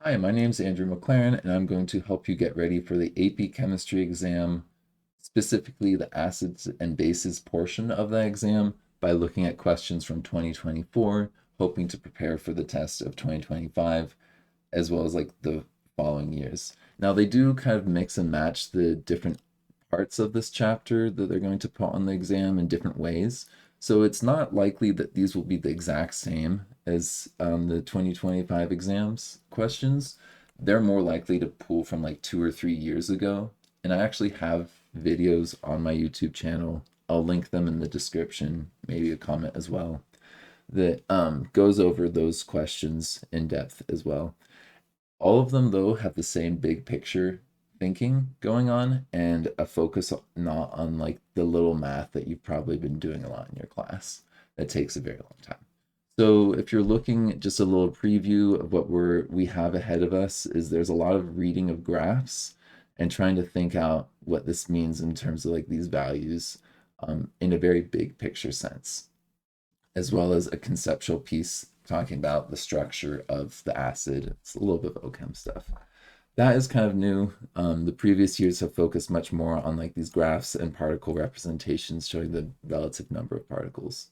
Hi, my name is Andrew McLaren, and I'm going to help you get ready for the AP Chemistry exam, specifically the acids and bases portion of that exam, by looking at questions from 2024, hoping to prepare for the test of 2025, as well as like the following years. Now, they do kind of mix and match the different parts of this chapter that they're going to put on the exam in different ways. So it's not likely that these will be the exact same as the 2025 exams questions. They're more likely to pull from like 2 or 3 years ago. And I actually have videos on my YouTube channel. I'll link them in the description, maybe a comment as well, that goes over those questions in depth as well. All of them, though, have the same big picture thinking going on and a focus not on like the little math that you've probably been doing a lot in your class. That takes a very long time. So if you're looking at just a little preview of what we have ahead of us, is there's a lot of reading of graphs and trying to think out what this means in terms of like these values in a very big picture sense, as well as a conceptual piece talking about the structure of the acid. It's a little bit of OChem stuff. That is kind of new. The previous years have focused much more on like these graphs and particle representations showing the relative number of particles.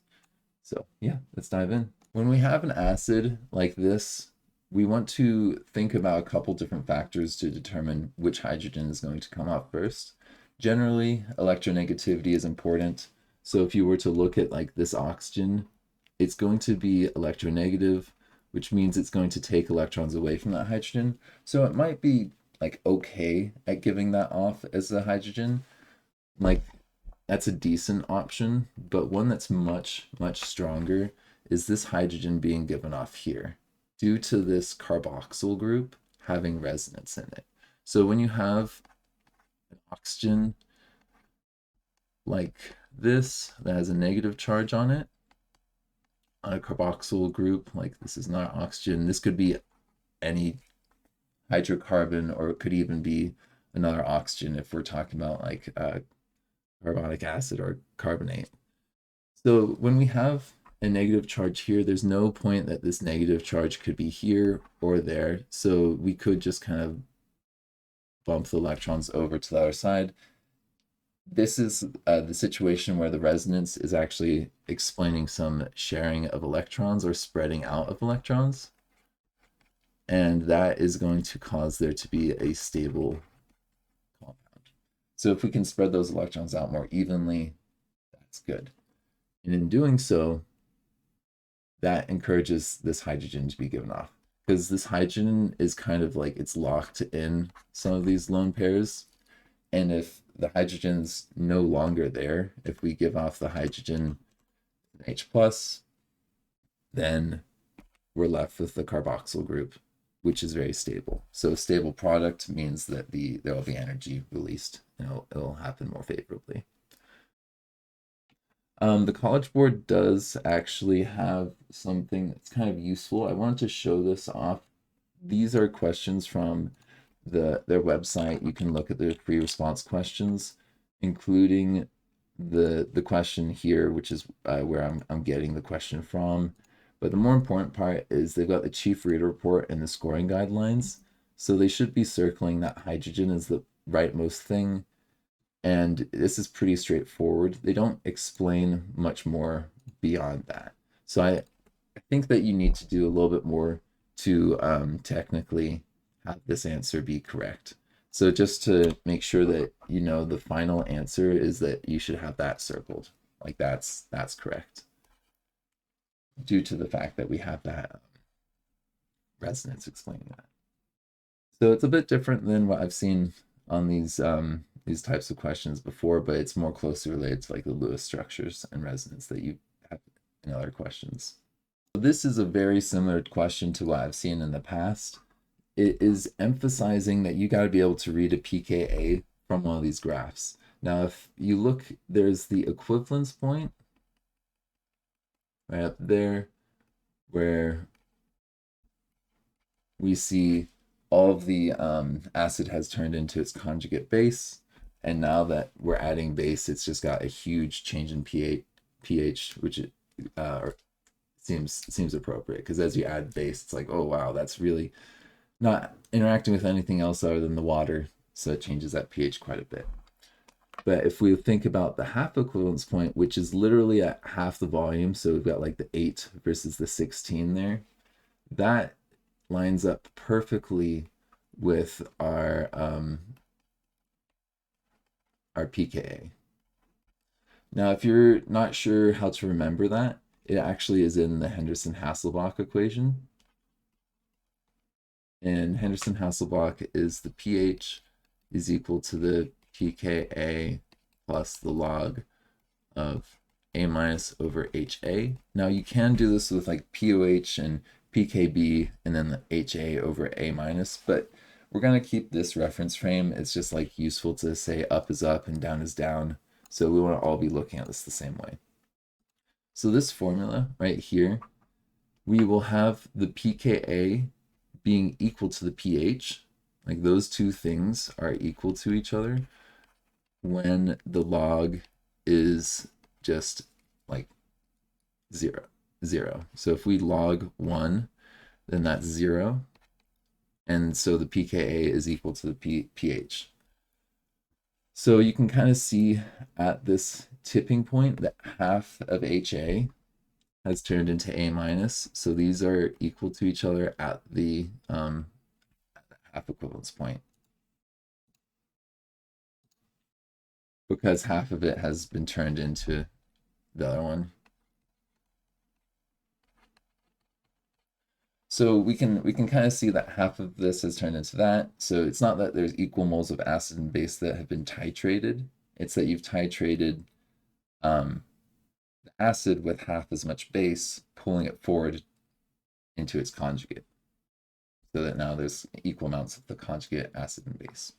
So yeah, let's dive in. When we have an acid like this, we want to think about a couple different factors to determine which hydrogen is going to come out first. Generally, electronegativity is important. So if you were to look at like this oxygen, it's going to be electronegative, which means it's going to take electrons away from that hydrogen. So it might be like okay at giving that off as a hydrogen. Like that's a decent option, but one that's much, much stronger is this hydrogen being given off here due to this carboxyl group having resonance in it. So when you have an oxygen like this that has a negative charge on it, on a carboxyl group, like this is not oxygen, this could be any hydrocarbon, or it could even be another oxygen if we're talking about like carbonic acid or carbonate. So when we have a negative charge here, there's no point that this negative charge could be here or there. So we could just kind of bump the electrons over to the other side. This is the situation where the resonance is actually explaining some sharing of electrons or spreading out of electrons. And that is going to cause there to be a stable compound. So if we can spread those electrons out more evenly, that's good. And in doing so, that encourages this hydrogen to be given off, because this hydrogen is kind of like it's locked in some of these lone pairs. And if the hydrogen's no longer there, if we give off the hydrogen H plus, then we're left with the carboxyl group, which is very stable. So a stable product means that there will be energy released and it'll happen more favorably. The College Board does actually have something that's kind of useful. I wanted to show this off. These are questions from their website. You can look at the free response questions, including the question here, which is where I'm getting the question from. But the more important part is they've got the chief reader report and the scoring guidelines. So they should be circling that hydrogen is the rightmost thing. And this is pretty straightforward. They don't explain much more beyond that. So I think that you need to do a little bit more to technically have this answer be correct. So just to make sure that you know the final answer is that you should have that circled. Like that's correct, due to the fact that we have that resonance explaining that. So it's a bit different than what I've seen on these types of questions before, but it's more closely related to like the Lewis structures and resonance that you have in other questions. So this is a very similar question to what I've seen in the past. It is emphasizing that you got to be able to read a pKa from one of these graphs. Now, if you look, there's the equivalence point right up there where we see all of the acid has turned into its conjugate base. And now that we're adding base, it's just got a huge change in pH, which it, seems appropriate, because as you add base, it's like, oh wow, that's really not interacting with anything else other than the water, so it changes that pH quite a bit. But if we think about the half equivalence point, which is literally at half the volume, so we've got like the 8 versus the 16 there, that lines up perfectly with our pKa. Now, if you're not sure how to remember that, it actually is in the Henderson-Hasselbalch equation. And Henderson-Hasselbalch is the pH is equal to the pKa plus the log of A minus over HA. Now you can do this with like POH and PKB and then the HA over A minus, but we're going to keep this reference frame. It's just like useful to say up is up and down is down. So we want to all be looking at this the same way. So this formula right here, we will have the pKa being equal to the pH. Like those two things are equal to each other when the log is just like 0. So if we log 1, then that's 0. And so the pKa is equal to the pH. So you can kind of see at this tipping point that half of HA has turned into A minus. So these are equal to each other at the half equivalence point, because half of it has been turned into the other one. So we can kind of see that half of this has turned into that. So it's not that there's equal moles of acid and base that have been titrated. It's that you've titrated the acid with half as much base, pulling it forward into its conjugate, so that now there's equal amounts of the conjugate acid and base.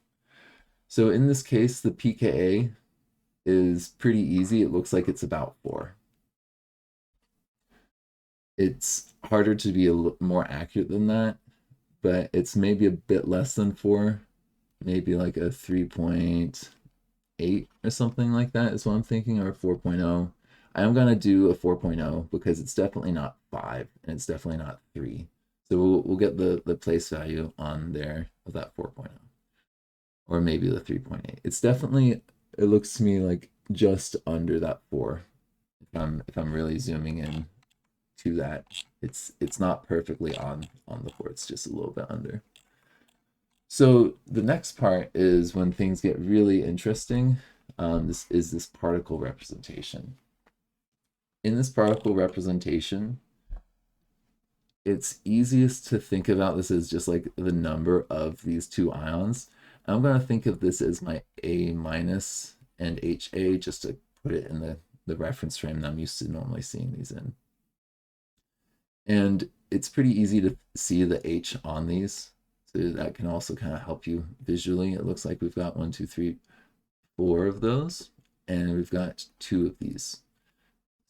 So in this case, the pKa is pretty easy. It looks like it's about 4. It's harder to be more accurate than that, but it's maybe a bit less than 4, maybe like a 3.8 or something like that is what I'm thinking, or 4.0. I'm going to do a 4.0 because it's definitely not 5 and it's definitely not 3. So we'll get the place value on there of that 4.0, or maybe the 3.8. It's definitely, it looks to me like just under that 4. If I'm really zooming in to that, it's not perfectly on the 4. It's just a little bit under. So the next part is when things get really interesting. This is this particle representation. In this particle representation, it's easiest to think about this as just like the number of these two ions. I'm going to think of this as my A minus and HA, just to put it in the reference frame that I'm used to normally seeing these in. And it's pretty easy to see the H on these. So that can also kind of help you visually. It looks like we've got 1, 2, 3, 4 of those, and we've got 2 of these.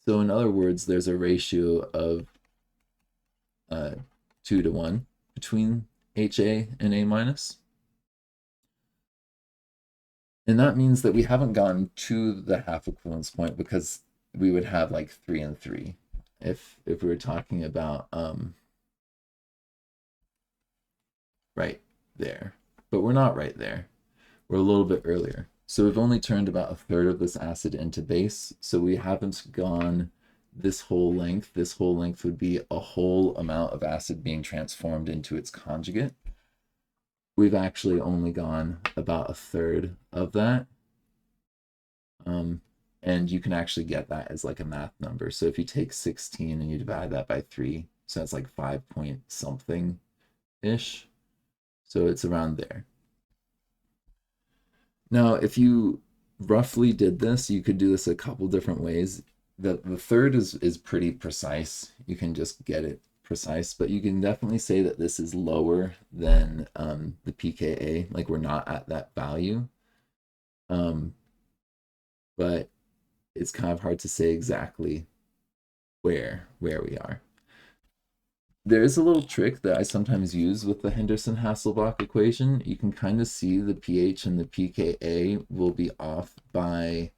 So in other words, there's a ratio of 2 to 1 between HA and A minus. And that means that we haven't gotten to the half equivalence point, because we would have like 3 and 3 if we were talking about right there. But we're not right there. We're a little bit earlier. So we've only turned about a third of this acid into base. So we haven't gone this whole length. This whole length would be a whole amount of acid being transformed into its conjugate. We've actually only gone about a third of that. And you can actually get that as like a math number. So if you take 16 and you divide that by 3, so that's like 5 point something-ish. So it's around there. Now, if you roughly did this, you could do this a couple different ways. The third is pretty precise. You can just get it precise, but you can definitely say that this is lower than the pKa, like we're not at that value. But it's kind of hard to say exactly where we are. There is a little trick that I sometimes use with the Henderson-Hasselbalch equation. You can kind of see the pH and the pKa will be off by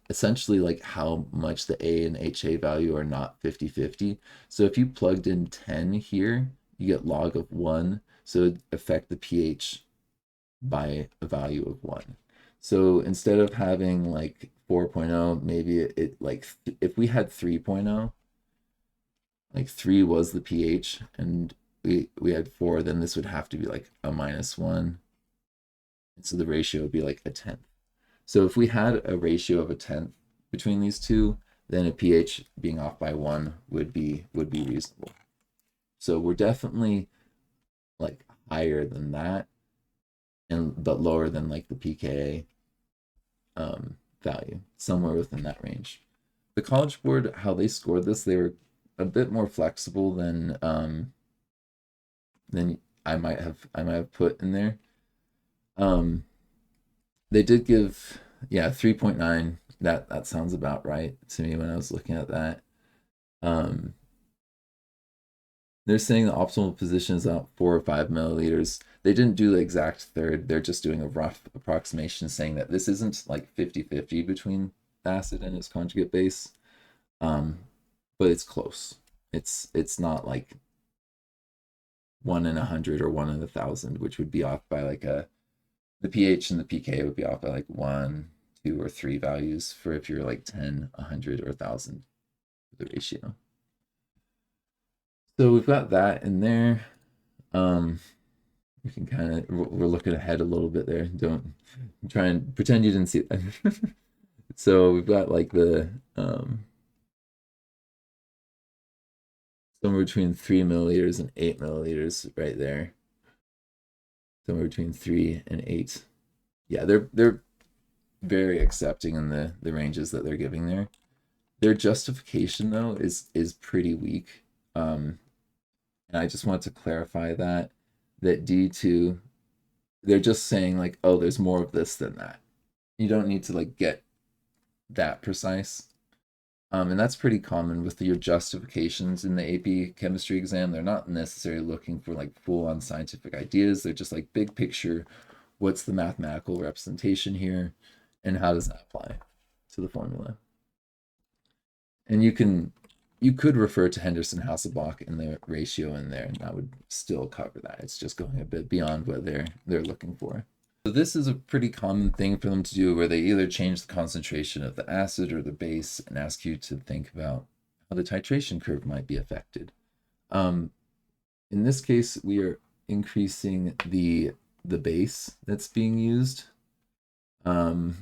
essentially like how much the A and HA value are not 50-50. So if you plugged in 10 here, you get log of 1. So it affect the pH by a value of 1. So instead of having like 4.0, maybe it like, if we had 3.0, like 3 was the pH and we had 4, then this would have to be like a -1. And so the ratio would be like a tenth. So if we had a ratio of a tenth between these two, then a pH being off by 1 would be reasonable. So we're definitely like higher than that, but lower than like the pKa value, somewhere within that range. The College Board, how they scored this, they were a bit more flexible than I might have put in there. They did give 3.9. That sounds about right to me when I was looking at that. They're saying the optimal position is about 4 or 5 milliliters. They didn't do the exact third. They're just doing a rough approximation saying that this isn't like 50-50 between the acid and its conjugate base. But it's close. It's not like 1 in 100 or 1 in 1,000, which would be off by like the pH and the pK would be off by like 1, 2, or 3 values for if you're like 10, 100, or 1,000 the ratio. So we've got that in there. We can kind of, we're looking ahead a little bit there. Don't try and pretend you didn't see that. So we've got like the somewhere between 3 milliliters and 8 milliliters right there. Somewhere between 3 and 8. Yeah, they're very accepting in the ranges that they're giving there. Their justification though is pretty weak. And I just want to clarify that D2, they're just saying like, oh, there's more of this than that. You don't need to like get that precise. And that's pretty common with your justifications in the AP chemistry exam. They're not necessarily looking for like full-on scientific ideas. They're just like big picture, what's the mathematical representation here, and how does that apply to the formula? And you could refer to Henderson-Hasselbalch in the ratio in there, and that would still cover that. It's just going a bit beyond what they're looking for. So this is a pretty common thing for them to do, where they either change the concentration of the acid or the base and ask you to think about how the titration curve might be affected. In this case, we are increasing the base that's being used. They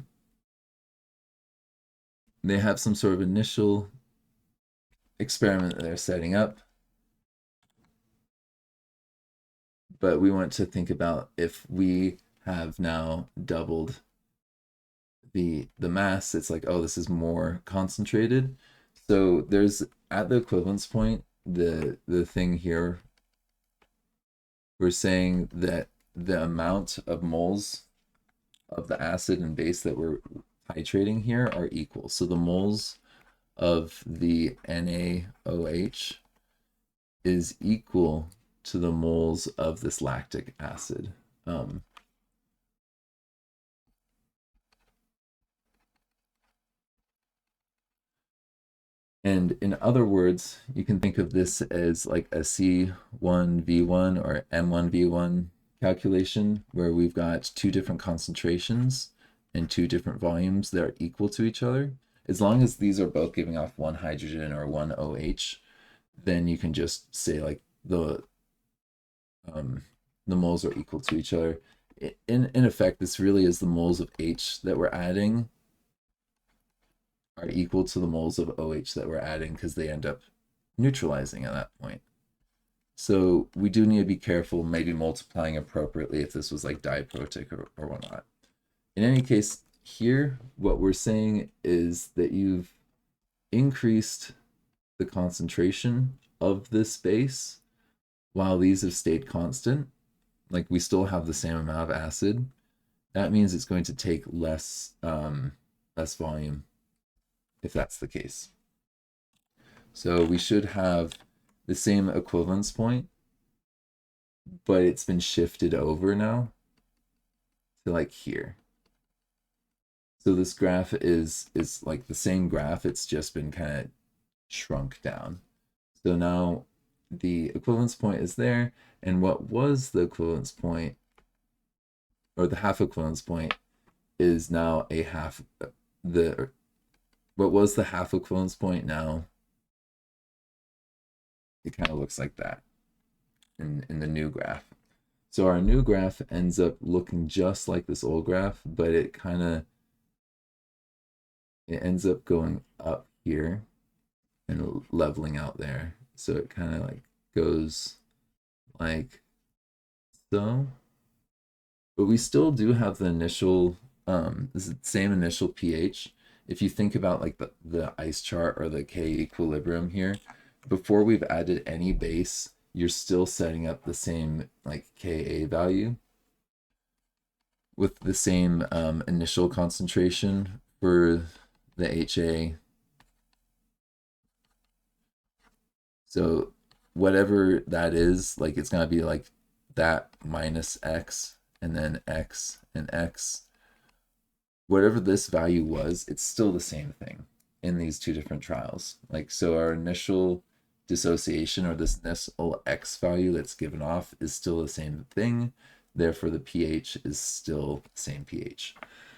have some sort of initial experiment that they're setting up, but we want to think about if we have now doubled the mass, it's like, oh, this is more concentrated. So there's, at the equivalence point, the thing here, we're saying that the amount of moles of the acid and base that we're titrating here are equal. So the moles of the NaOH is equal to the moles of this lactic acid. And in other words, you can think of this as like a C1V1 or M1V1 calculation, where we've got two different concentrations and two different volumes that are equal to each other. As long as these are both giving off one hydrogen or one OH, then you can just say like the moles are equal to each other. In effect, this really is the moles of H that we're adding are equal to the moles of OH that we're adding, because they end up neutralizing at that point. So we do need to be careful, maybe multiplying appropriately if this was like diprotic or whatnot. In any case, here, what we're saying is that you've increased the concentration of this base while these have stayed constant. Like, we still have the same amount of acid. That means it's going to take less volume if that's the case. So we should have the same equivalence point, but it's been shifted over now to like here. So this graph is like the same graph, it's just been kind of shrunk down. So now the equivalence point is there, and what was the equivalence point, or the half equivalence point, is now a half, the what was the half equivalence point now, it kind of looks like that in the new graph. So our new graph ends up looking just like this old graph, but it ends up going up here and leveling out there. So it kind of like goes like so. But we still do have the initial, this is the same initial pH. If you think about like the ice chart or the K equilibrium here, before we've added any base, you're still setting up the same like Ka value with the same initial concentration for the HA. So whatever that is, like it's gonna be like that minus X and then X and X. Whatever this value was, it's still the same thing in these two different trials. Like, so our initial dissociation, or this initial X value that's given off, is still the same thing. Therefore, the pH is still the same pH.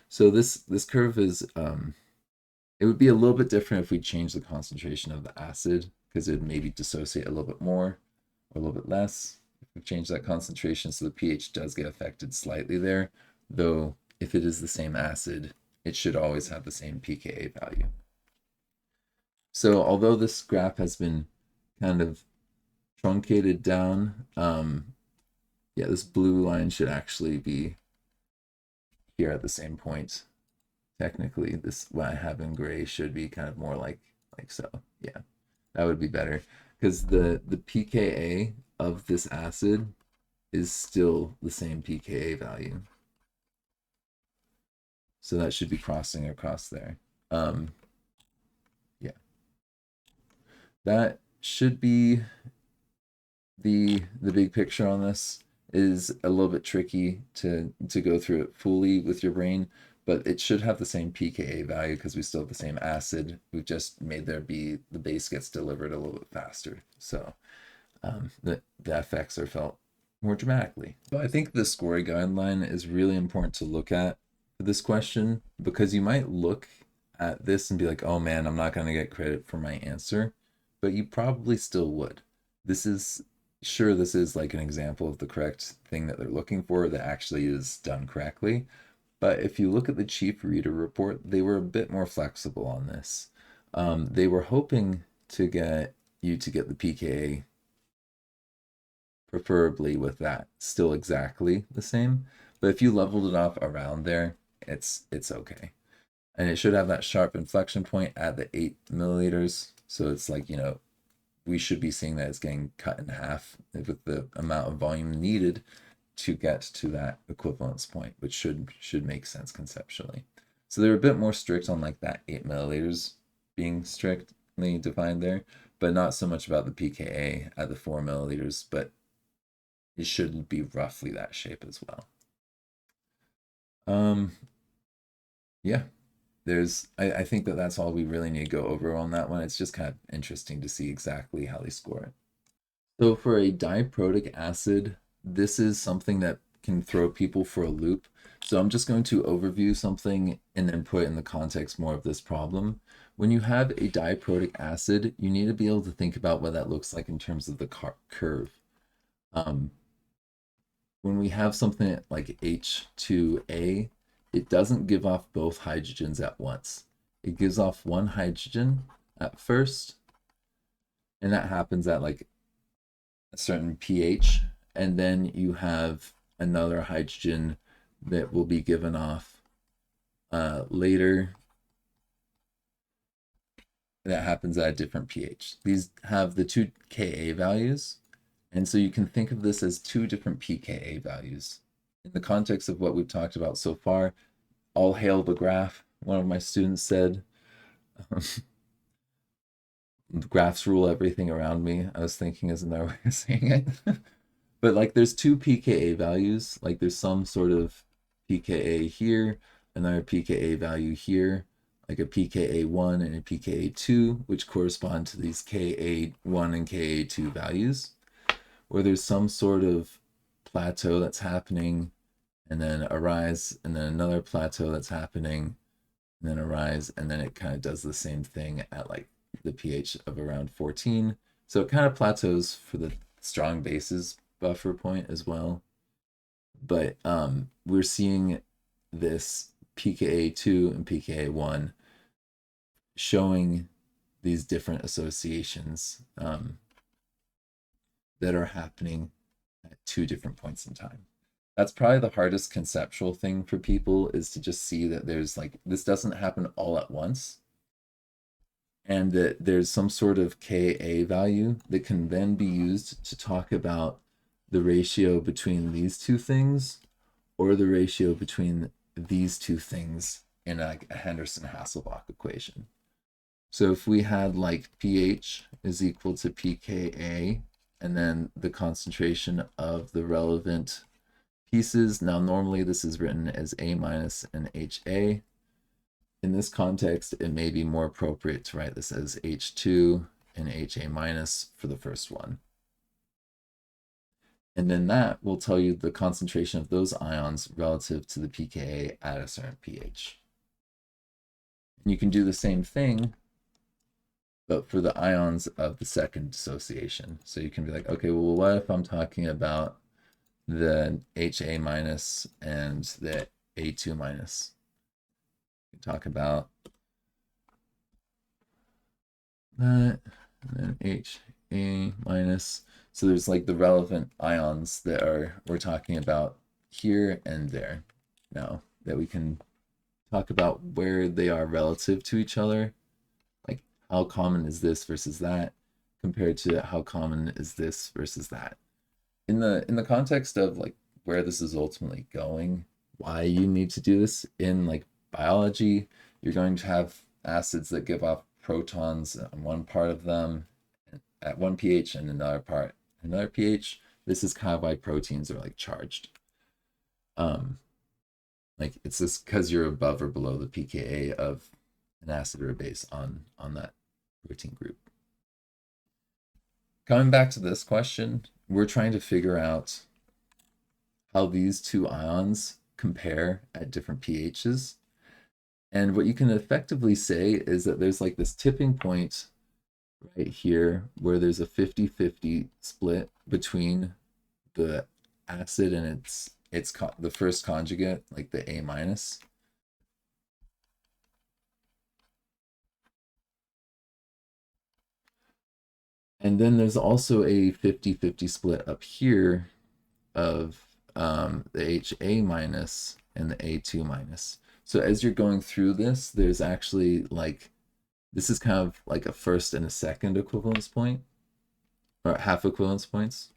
So this curve is, it would be a little bit different if we change the concentration of the acid, because it would maybe dissociate a little bit more or a little bit less. If we change that concentration, so the pH does get affected slightly there, though if it is the same acid, it should always have the same pKa value. So although this graph has been kind of truncated down, yeah, this blue line should actually be here at the same point. Technically, this what I have in gray should be kind of more like so. Yeah, that would be better, because the pKa of this acid is still the same pKa value. So that should be crossing across there. Yeah, that should be the big picture on this. Is a little bit tricky to go through it fully with your brain, but it should have the same pKa value because we still have the same acid. We've just made there be, the base gets delivered a little bit faster. So the effects are felt more dramatically. So I think the scoring guideline is really important to look at for this question, because you might look at this and be like, oh man, I'm not going to get credit for my answer, but you probably still would. This is like an example of the correct thing that they're looking for that actually is done correctly. But if you look at the chief reader report, they were a bit more flexible on this. They were hoping to get you to get the pKa preferably with that still exactly the same. But if you leveled it off around there, it's okay. And it should have that sharp inflection point at the 8 milliliters. So it's like, you know, we should be seeing that it's getting cut in half with the amount of volume needed to get to that equivalence point, which should make sense conceptually. So they're a bit more strict on like that 8 milliliters being strictly defined there, but not so much about the pKa at the 4 milliliters, but it should be roughly that shape as well. Yeah, I think that's all we really need to go over on that one. It's just kind of interesting to see exactly how they score it. So for a diprotic acid, this is something that can throw people for a loop. So I'm just going to overview something and then put in the context more of this problem. When you have a diprotic acid, you need to be able to think about what that looks like in terms of the curve. When we have something like H2A, it doesn't give off both hydrogens at once. It gives off one hydrogen at first, and that happens at like a certain pH, and then you have another hydrogen that will be given off later. That happens at a different pH. These have the two Ka values, and so you can think of this as two different pKa values. In the context of what we've talked about so far, all hail the graph, one of my students said. Graphs rule everything around me. I was thinking as another way of saying it. But like there's two pKa values, like there's some sort of pKa here, another pKa value here. like a pKa1 and a pKa2, which correspond to these Ka1 and Ka2 values, or there's some sort of plateau that's happening, and then a rise, and then another plateau that's happening, and then a rise, and then it kind of does the same thing at like the pH of around 14. So it kind of plateaus for the strong bases buffer point as well. But we're seeing this pKa2 and pKa1 showing these different associations that are happening at two different points in time. That's probably the hardest conceptual thing for people, is to just see that there's like, this doesn't happen all at once, and that there's some sort of Ka value that can then be used to talk about the ratio between these two things, or the ratio between these two things in a Henderson-Hasselbalch equation. So if we had like pH is equal to pKa, and then the concentration of the relevant pieces, now normally this is written as A minus and HA. In this context, it may be more appropriate to write this as H2 and HA minus for the first one. And then that will tell you the concentration of those ions relative to the pKa at a certain pH. And you can do the same thing, but for the ions of the second dissociation. So you can be like, okay, well, what if I'm talking about the HA minus and the A2 minus? We talk about that, and then HA minus. So there's like the relevant ions that we're talking about here and there now, that we can talk about where they are relative to each other. Like, how common is this versus that compared to how common is this versus that. In the context of like where this is ultimately going, why you need to do this in like biology, you're going to have acids that give off protons on one part of them at one pH and another pH. This is kind of why proteins are like charged. Like it's just because you're above or below the pKa of an acid or a base on that protein group. Coming back to this question, we're trying to figure out how these two ions compare at different pHs. And what you can effectively say is that there's like this tipping point right here where there's a 50-50 split between the acid and the first conjugate, like the A minus. And then there's also a 50-50 split up here of the HA minus and the A2 minus. So as you're going through this, there's actually like, this is kind of like a first and a second equivalence point, or half equivalence points.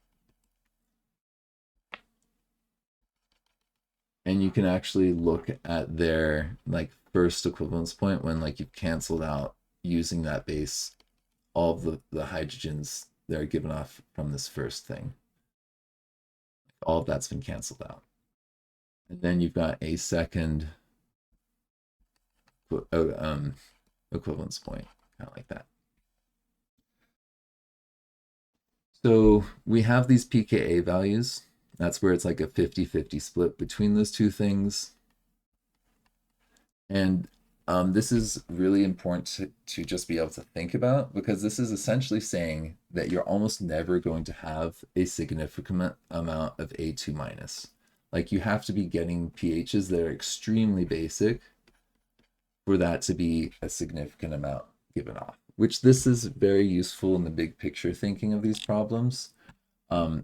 And you can actually look at their like first equivalence point when like you've canceled out using that base all of the hydrogens that are given off from this first thing. All of that's been canceled out. And then you've got a second equivalence point, kind of like that. So we have these pKa values. That's where it's like a 50-50 split between those two things. And this is really important to just be able to think about, because this is essentially saying that you're almost never going to have a significant amount of A2 minus. Like you have to be getting pHs that are extremely basic for that to be a significant amount given off, which this is very useful in the big picture thinking of these problems,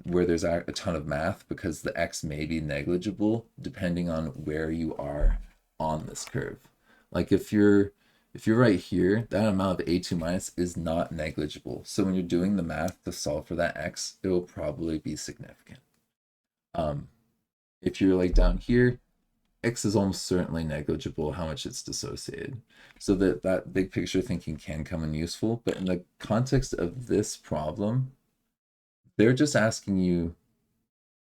where there's a ton of math, because the X may be negligible depending on where you are on this curve. Like if you're right here, that amount of A2 minus is not negligible. So when you're doing the math to solve for that X, it will probably be significant. If you're like down here, X is almost certainly negligible how much it's dissociated. So that big picture thinking can come in useful, but in the context of this problem, they're just asking you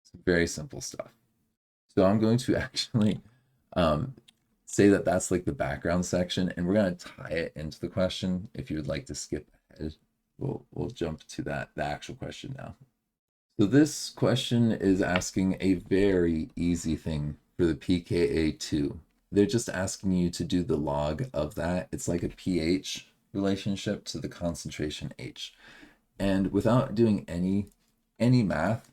some very simple stuff. So I'm going to actually say that that's like the background section, and we're going to tie it into the question. If you would like to skip ahead, we'll jump to the actual question now. So this question is asking a very easy thing for the pKa2. They're just asking you to do the log of that. It's like a pH relationship to the concentration H. And without doing any math,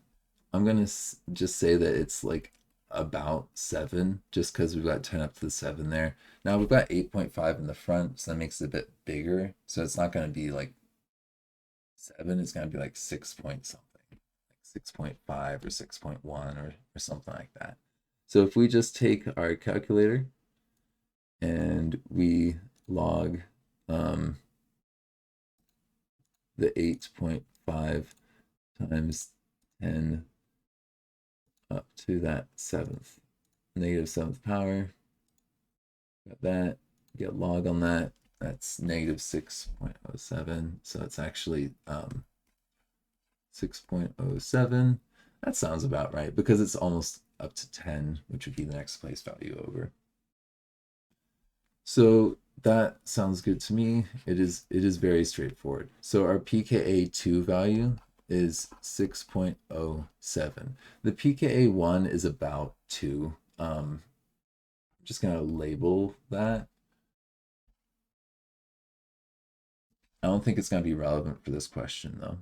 I'm going to just say that it's like about 7, just because we've got 10 up to the 7 there. Now we've got 8.5 in the front, so that makes it a bit bigger. So it's not going to be like 7, it's going to be like 6 point something, like 6.5 or 6.1 or something like that. So if we just take our calculator and we log the 8.5 times 10 up to that negative seventh power. Got that. Get log on that. That's negative 6.07. So it's actually 6.07. That sounds about right because it's almost up to 10, which would be the next place value over. So that sounds good to me. It is very straightforward. So our pKa2 value is 6.07. The pKa1 is about 2. I'm just going to label that. I don't think it's going to be relevant for this question, though.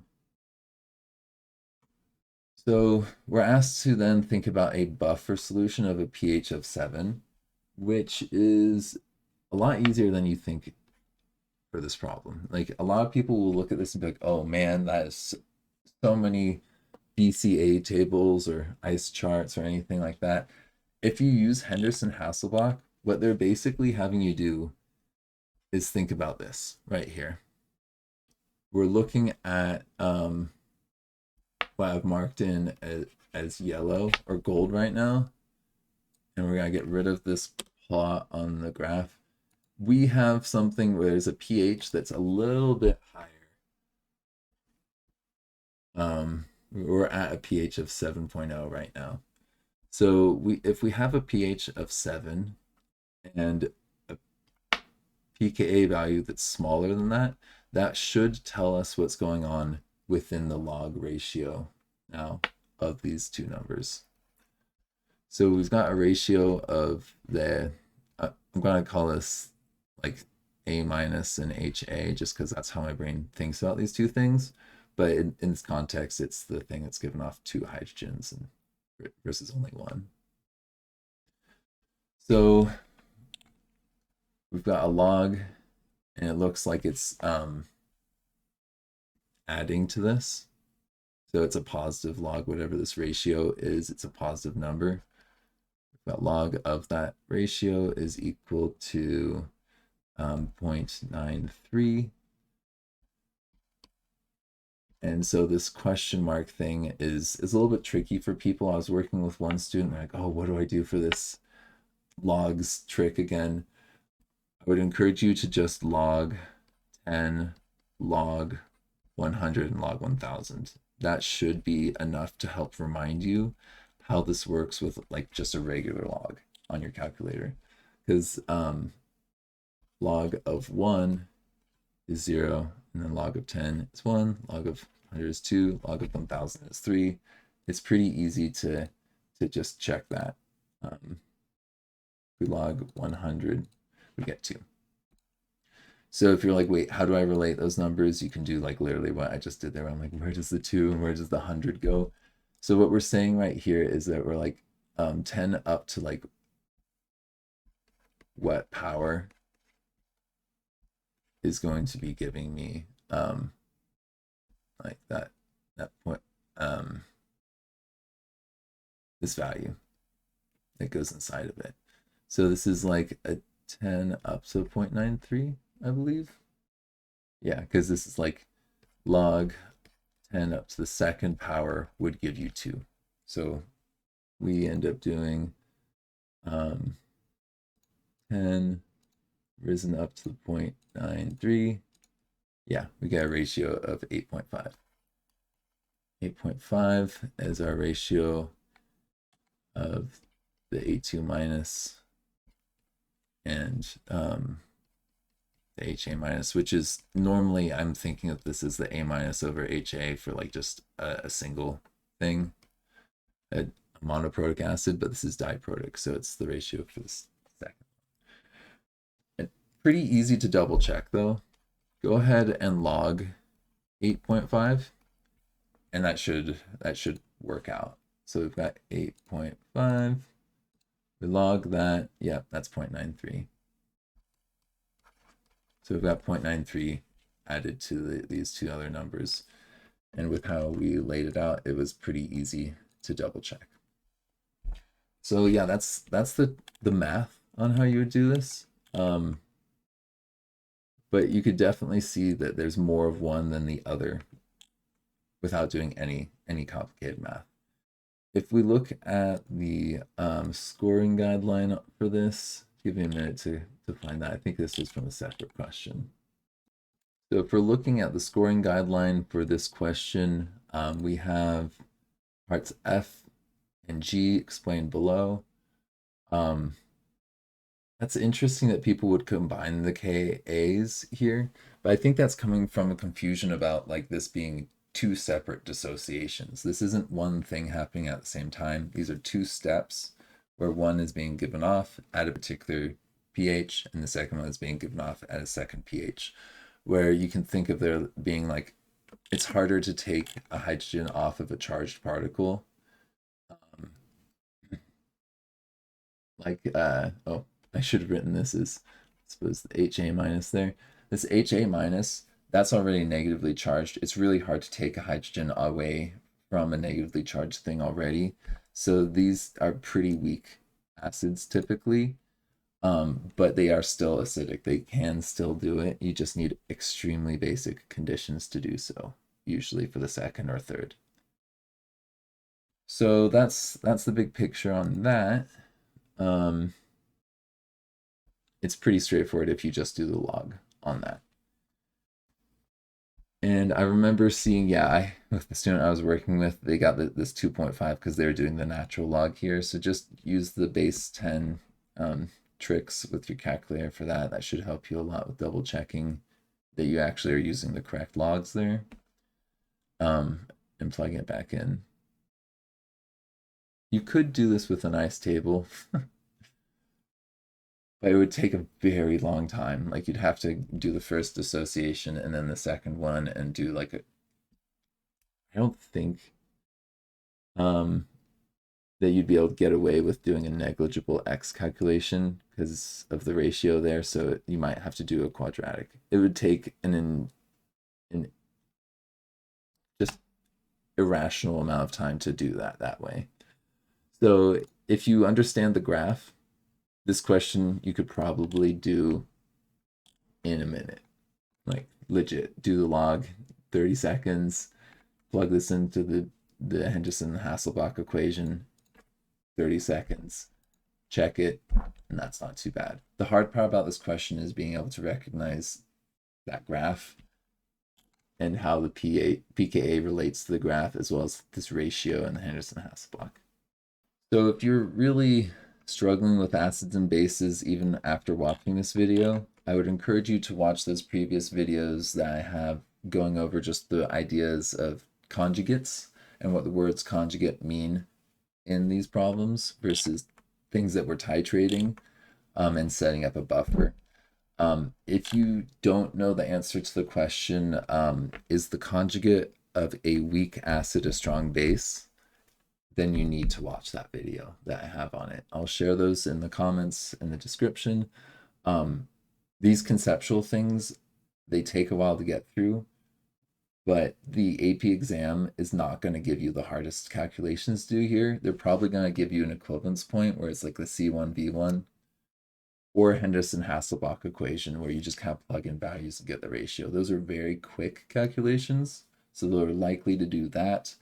So we're asked to then think about a buffer solution of a pH of 7, which is a lot easier than you think for this problem. Like, a lot of people will look at this and be like, oh man, that is so many BCA tables or ice charts or anything like that. If you use Henderson-Hasselbalch, what they're basically having you do is think about this right here. We're looking at what I've marked in as yellow or gold right now, and we're going to get rid of this plot on the graph. We have something where there's a pH that's a little bit higher. We're at a pH of 7.0 right now. So if we have a pH of 7 and a pKa value that's smaller than that, that should tell us what's going on within the log ratio now of these two numbers. So we've got a ratio of I'm going to call this like A minus and HA, just because that's how my brain thinks about these two things. But in this context, it's the thing that's given off 2 hydrogens versus only 1. So we've got a log, and it looks like it's adding to this. So it's a positive log, whatever this ratio is, it's a positive number. We've got log of that ratio is equal to 0.93. And so this question mark thing is a little bit tricky for people. I was working with one student, like, oh, what do I do for this logs trick again? I would encourage you to just log 10, log 100, and log 1000. That should be enough to help remind you how this works with like just a regular log on your calculator. Because log of 1 is 0, and then log of 10 is 1, log of 100 is 2, log of 1000 is 3. It's pretty easy to just check that. If we log 100, we get 2. So if you're like, wait, how do I relate those numbers? You can do like literally what I just did there. I'm like, where does the 2 and where does the 100 go? So what we're saying right here is that we're like 10 up to like what power is going to be giving me like that point, this value that goes inside of it. So this is like a 10 up to 0.93, I believe. Yeah, because this is like log 10 up to the second power would give you 2. So we end up doing 10 risen up to the 0.93. Yeah, we get a ratio of 8.5. 8.5 is our ratio of the A2 minus and the HA minus, which is normally I'm thinking of this as the A minus over HA for like just a single thing, a monoprotic acid, but this is diprotic, so it's the ratio for this second. And pretty easy to double check though. Go ahead and log 8.5, and that should work out. So we've got 8.5. We log that. Yeah, that's 0.93. So we've got 0.93 added to these two other numbers. And with how we laid it out, it was pretty easy to double check. So yeah, that's the math on how you would do this. But you could definitely see that there's more of one than the other without doing any complicated math. If we look at the scoring guideline for this, give me a minute to find that. I think this was from a separate question. So if we're looking at the scoring guideline for this question, we have parts F and G explained below. That's interesting that people would combine the KAs here, but I think that's coming from a confusion about like this being two separate dissociations. This isn't one thing happening at the same time. These are two steps where one is being given off at a particular pH and the second one is being given off at a second pH, where you can think of there being like, it's harder to take a hydrogen off of a charged particle. Oh, I should have written this as, I suppose, the HA minus there. This HA minus, that's already negatively charged. It's really hard to take a hydrogen away from a negatively charged thing already. So these are pretty weak acids typically, but they are still acidic. They can still do it. You just need extremely basic conditions to do so, usually for the second or third. So that's the big picture on that. It's pretty straightforward if you just do the log on that. And I remember seeing, yeah, with the student I was working with, they got this 2.5 because they were doing the natural log here. So just use the base 10 tricks with your calculator for that. That should help you a lot with double checking that you actually are using the correct logs there, and plugging it back in. You could do this with an ice table, but it would take a very long time. Like you'd have to do the first dissociation and then the second one and do like a, I don't think that you'd be able to get away with doing a negligible x calculation because of the ratio there. So you might have to do a quadratic. It would take an just irrational amount of time to do that way. So if you understand the graph, this question you could probably do in a minute. Like legit, do the log, 30 seconds, plug this into the Henderson-Hasselbalch equation, 30 seconds, check it, and that's not too bad. The hard part about this question is being able to recognize that graph and how the pKa relates to the graph, as well as this ratio in the Henderson-Hasselbalch. So if you're really struggling with acids and bases even after watching this video, I would encourage you to watch those previous videos that I have going over just the ideas of conjugates and what the words conjugate mean in these problems versus things that we're titrating and setting up a buffer. If you don't know the answer to the question, is the conjugate of a weak acid a strong base? Then you need to watch that video that I have on it. I'll share those in the comments in the description. These conceptual things, they take a while to get through, but the AP exam is not going to give you the hardest calculations to do here. They're probably going to give you an equivalence point where it's like the C1V1 or Henderson-Hasselbalch equation where you just kind of plug in values and get the ratio. Those are very quick calculations, so they're likely to do that.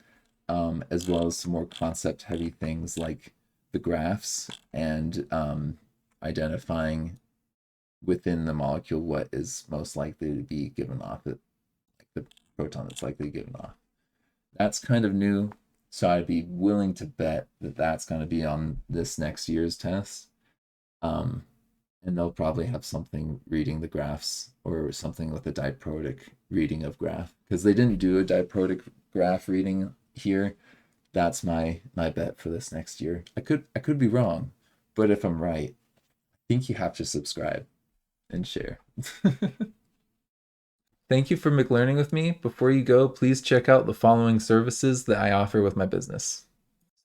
As well as some more concept heavy things like the graphs and identifying within the molecule what is most likely to be given off, like the proton that's likely given off. That's kind of new, so I'd be willing to bet that that's going to be on this next year's test. And and they'll probably have something reading the graphs or something with a diprotic reading of graph, because they didn't do a diprotic graph reading here. That's my bet for this next year. I could be wrong, but if I'm right, I think you have to subscribe and share. Thank you for McLearning with me. Before you go, please check out the following services that I offer with my business.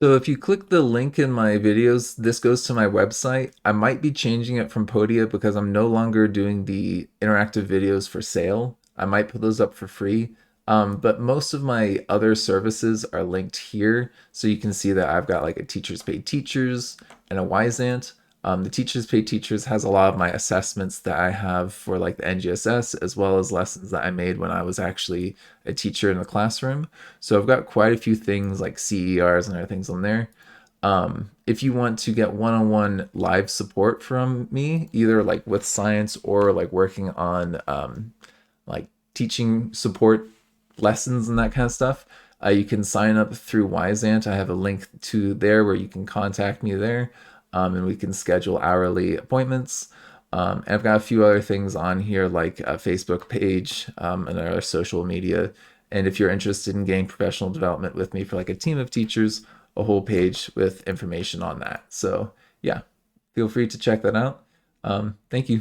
So if you click the link in my videos, this goes to my website. I might be changing it from Podia because I'm no longer doing the interactive videos for sale. I might put those up for free. But most of my other services are linked here. So you can see that I've got like a Teachers Pay Teachers and a Wyzant. The Teachers Pay Teachers has a lot of my assessments that I have for like the NGSS, as well as lessons that I made when I was actually a teacher in the classroom. So I've got quite a few things like CERs and other things on there. If you want to get one-on-one live support from me, either like with science or like working on like teaching support lessons and that kind of stuff, you can sign up through Wyzant. I have a link to there where you can contact me there, and we can schedule hourly appointments. And I've got a few other things on here like a Facebook page, and other social media. And if you're interested in getting professional development with me for like a team of teachers, a whole page with information on that. So yeah, feel free to check that out. Thank you.